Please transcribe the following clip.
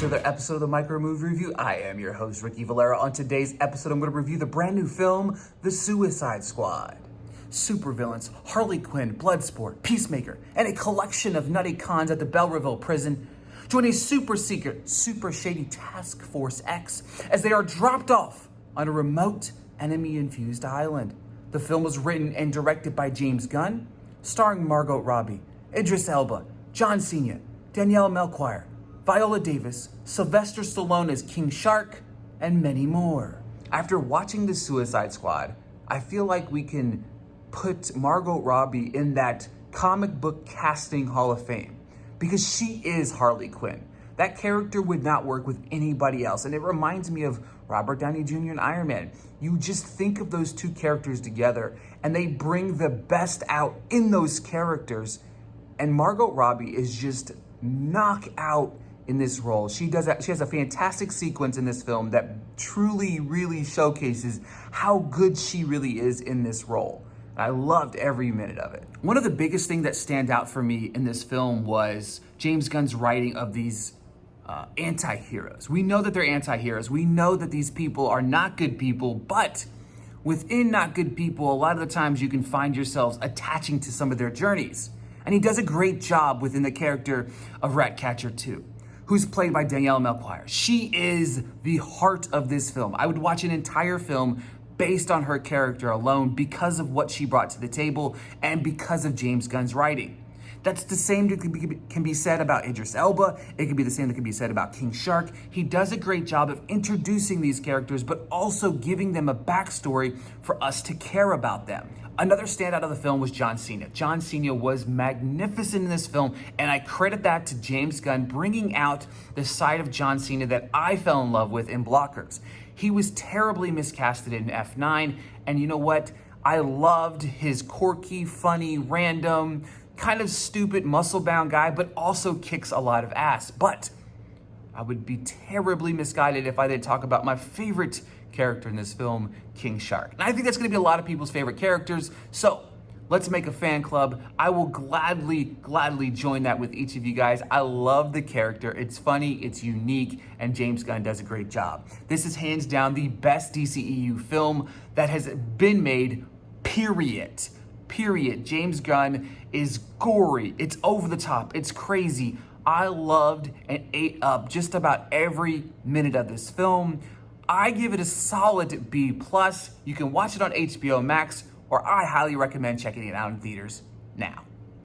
to another episode of the Micro Movie Review. I am your host, Ricky Valera. On today's episode, I'm going to review the brand new film, The Suicide Squad. Supervillains Harley Quinn, Bloodsport, Peacemaker, and a collection of nutty cons at the Belle Reve prison join a super-secret, super-shady Task Force X as they are dropped off on a remote, enemy-infused island. The film was written and directed by James Gunn, starring Margot Robbie, Idris Elba, John Cena, Daniela Melchior, Viola Davis, Sylvester Stallone as King Shark, and many more. After watching The Suicide Squad, I feel like we can put Margot Robbie in that comic book casting Hall of Fame because she is Harley Quinn. That character would not work with anybody else, and it reminds me of Robert Downey Jr. and Iron Man. You just think of those two characters together, and they bring the best out in those characters, and Margot Robbie is just knockout in this role. She has a fantastic sequence in this film that truly, really showcases how good she really is in this role. I loved every minute of it. One of the biggest things that stand out for me in this film was James Gunn's writing of these anti-heroes. We know that they're anti-heroes. We know that these people are not good people, but within not good people, a lot of the times you can find yourselves attaching to some of their journeys. And he does a great job within the character of Ratcatcher 2. Who's played by Daniela Melchior. She is the heart of this film. I would watch an entire film based on her character alone because of what she brought to the table and because of James Gunn's writing. That's the same that can be said about Idris Elba. It can be the same that can be said about King Shark. He does a great job of introducing these characters, but also giving them a backstory for us to care about them. Another standout of the film was John Cena. John Cena was magnificent in this film, and I credit that to James Gunn bringing out the side of John Cena that I fell in love with in Blockers. He was terribly miscasted in F9, and you know what? I loved his quirky, funny, random, kind of stupid, muscle-bound guy, but also kicks a lot of ass. But I would be terribly misguided if I didn't talk about my favorite character in this film, King Shark. And I think that's going to be a lot of people's favorite characters. So let's make a fan club. I will gladly join that with each of you guys. I love the character. It's funny, it's unique, and James Gunn does a great job. This is hands down the best DCEU film that has been made, period. James Gunn is gory. It's over the top. It's crazy. I loved and ate up just about every minute of this film. I give it a solid B+. You can watch it on HBO Max, or I highly recommend checking it out in theaters now.